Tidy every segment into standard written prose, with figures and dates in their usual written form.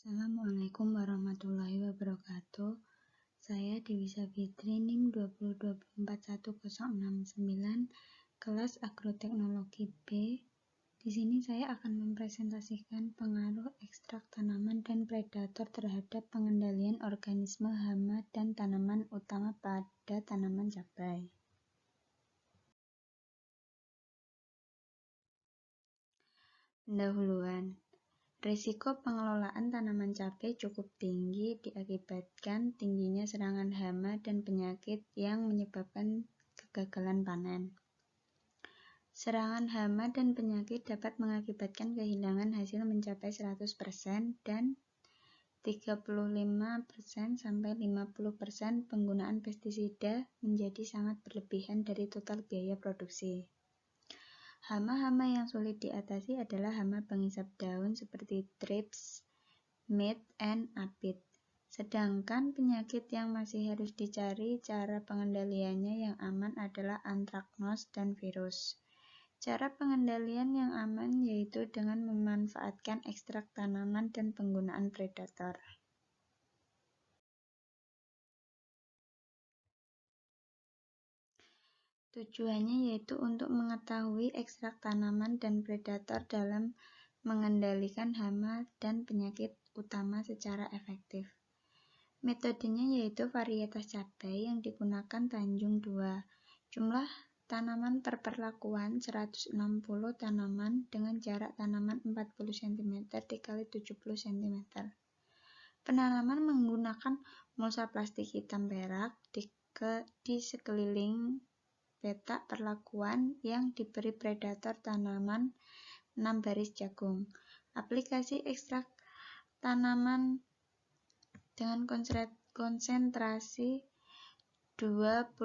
Assalamualaikum warahmatullahi wabarakatuh. Saya Dewi Sabitri NIM 2024169 kelas Agroteknologi B. Di sini saya akan mempresentasikan pengaruh ekstrak tanaman dan predator terhadap pengendalian organisme hama dan tanaman utama pada tanaman cabai. Pendahuluan. Risiko pengelolaan tanaman cabai cukup tinggi diakibatkan tingginya serangan hama dan penyakit yang menyebabkan kegagalan panen. Serangan hama dan penyakit dapat mengakibatkan kehilangan hasil mencapai 100% dan 35% sampai 50% penggunaan pestisida menjadi sangat berlebihan dari total biaya produksi. Hama-hama yang sulit diatasi adalah hama pengisap daun seperti thrips, mite, and aphid. Sedangkan penyakit yang masih harus dicari cara pengendaliannya yang aman adalah antraknos dan virus. Cara pengendalian yang aman yaitu dengan memanfaatkan ekstrak tanaman dan penggunaan predator. Tujuannya yaitu untuk mengetahui ekstrak tanaman dan predator dalam mengendalikan hama dan penyakit utama secara efektif. Metodenya yaitu varietas cabai yang digunakan Tanjung 2. Jumlah tanaman per perlakuan 160 tanaman dengan jarak tanaman 40 cm dikali 70 cm. Penanaman menggunakan mulsa plastik hitam perak di sekeliling petak perlakuan yang diberi predator tanaman 6 baris jagung. Aplikasi ekstrak tanaman dengan konsentrasi 25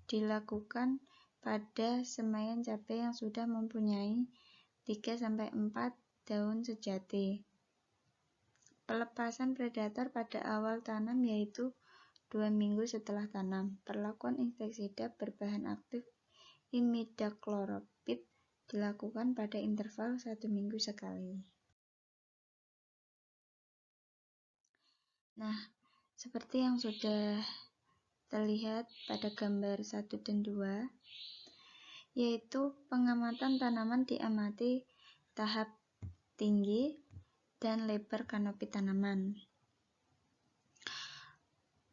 dilakukan pada semaian cabai yang sudah mempunyai 3-4 daun sejati. Pelepasan predator pada awal tanam yaitu 2 minggu setelah tanam. Perlakuan insektisida berbahan aktif imidakloroprid dilakukan pada interval 1 minggu sekali. Nah, seperti yang sudah terlihat pada gambar 1 dan 2, yaitu pengamatan tanaman diamati tahap tinggi dan lebar kanopi tanaman.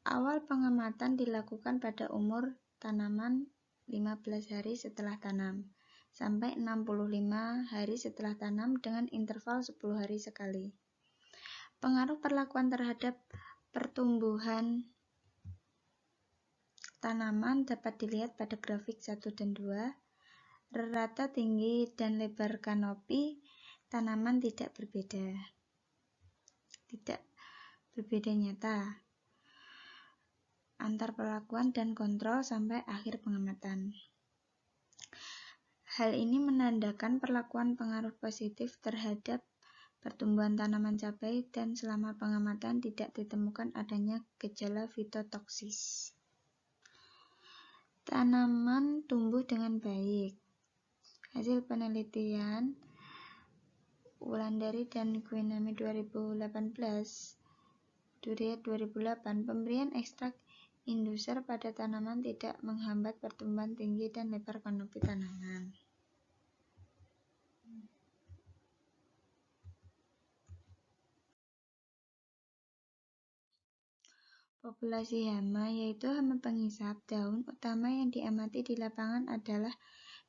Awal pengamatan dilakukan pada umur tanaman 15 hari setelah tanam, sampai 65 hari setelah tanam dengan interval 10 hari sekali. Pengaruh perlakuan terhadap pertumbuhan tanaman dapat dilihat pada grafik 1 dan 2. Rata tinggi dan lebar kanopi tanaman tidak berbeda nyata antar perlakuan dan kontrol sampai akhir pengamatan. Hal ini menandakan perlakuan pengaruh positif terhadap pertumbuhan tanaman cabai dan selama pengamatan tidak ditemukan adanya gejala fitotoksis. Tanaman tumbuh dengan baik. Hasil penelitian Wulandari dan Guinami 2018, Duriat 2008, pemberian ekstrak induser pada tanaman tidak menghambat pertumbuhan tinggi dan lebar kanopi tanaman. Populasi hama yaitu hama pengisap daun utama yang diamati di lapangan adalah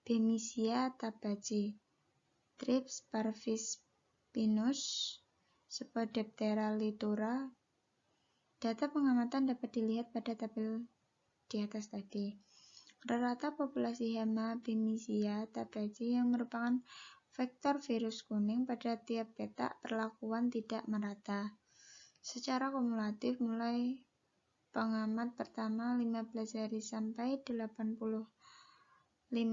Bemisia tabaci, Thrips parvispinus, Spodoptera litura. Data pengamatan dapat dilihat pada tabel di atas tadi. Rata populasi hama Bemisia tabaci yang merupakan vektor virus kuning pada tiap petak perlakuan tidak merata. Secara kumulatif mulai pengamat pertama 15 hari sampai 85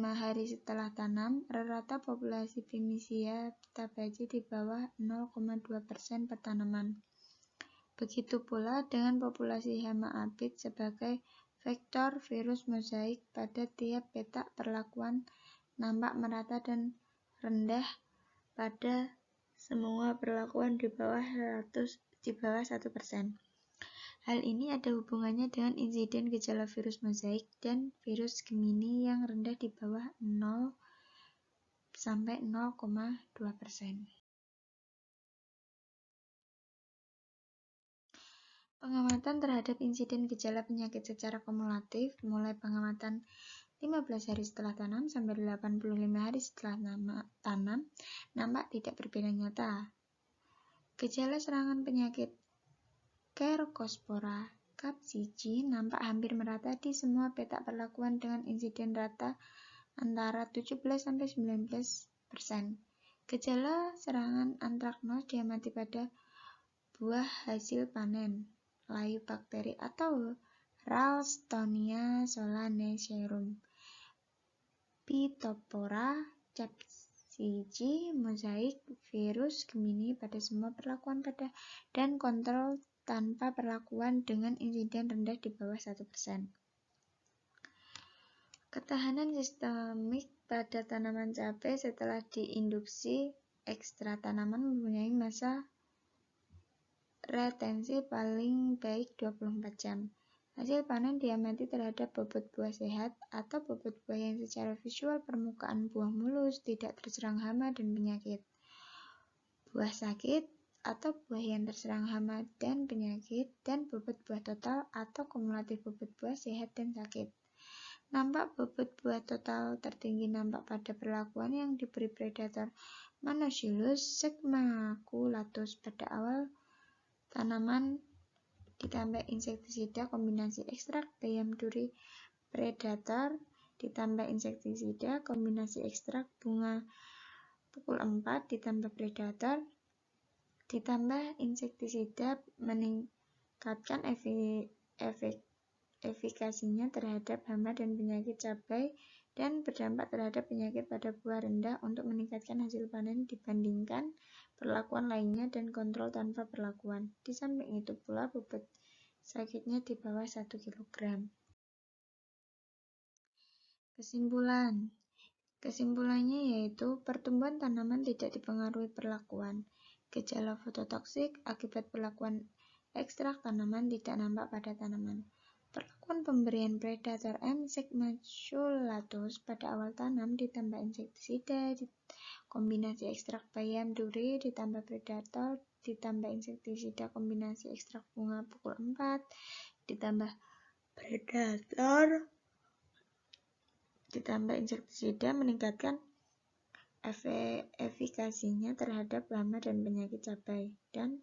hari setelah tanam, rata populasi Bemisia tabaci di bawah 0,2% per tanaman. Begitu pula dengan populasi hama aphid sebagai vektor virus mozaik pada tiap petak perlakuan nampak merata dan rendah pada semua perlakuan di bawah 1%. Hal ini ada hubungannya dengan insiden gejala virus mozaik dan virus Gemini yang rendah di bawah 0 sampai 0,2%. Pengamatan terhadap insiden gejala penyakit secara kumulatif mulai pengamatan 15 hari setelah tanam sampai 85 hari setelah tanam nampak tidak berbeda nyata. Gejala serangan penyakit Cercospora capsicii nampak hampir merata di semua petak perlakuan dengan insiden rata antara 17–19%. Gejala serangan antraknos diamati pada buah hasil panen, layu bakteri atau Ralstonia solanacearum, Phytophthora capsicii, mozaik, virus Gemini pada semua perlakuan pada dan kontrol tanpa perlakuan dengan insiden rendah di bawah 1%. Ketahanan sistemik pada tanaman cabai setelah diinduksi ekstra tanaman mempunyai masa retensi paling baik 24 jam. Hasil panen diamati terhadap bobot buah sehat atau bobot buah yang secara visual permukaan buah mulus, tidak terserang hama dan penyakit. Buah sakit atau buah yang terserang hama dan penyakit, dan bobot buah total atau kumulatif bobot buah sehat dan sakit. Nampak bobot buah total tertinggi nampak pada perlakuan yang diberi predator Monoxylus segmaculatus pada awal tanaman ditambah insektisida kombinasi ekstrak bayam duri predator ditambah insektisida kombinasi ekstrak bunga pukul 4 ditambah predator ditambah insektisida meningkatkan efikasinya terhadap hama dan penyakit cabai dan berdampak terhadap penyakit pada buah rendah untuk meningkatkan hasil panen dibandingkan perlakuan lainnya dan kontrol tanpa perlakuan. Di samping itu pula bobot sakitnya di bawah 1 kg. Kesimpulannya yaitu pertumbuhan tanaman tidak dipengaruhi perlakuan. Gejala fototoksik akibat perlakuan ekstrak tanaman tidak nampak pada tanaman. Perlakuan pemberian predator M. segmaculatus pada awal tanam ditambah insektisida, kombinasi ekstrak bayam duri ditambah predator, ditambah insektisida kombinasi ekstrak bunga pukul 4, ditambah predator, ditambah insektisida meningkatkan efikasinya terhadap hama dan penyakit cabai dan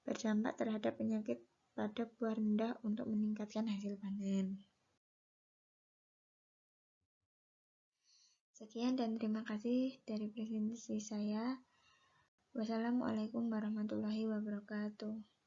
berdampak terhadap penyakit pada buah rendah untuk meningkatkan hasil panen. Sekian dan terima kasih dari presentasi saya. Wassalamualaikum warahmatullahi wabarakatuh.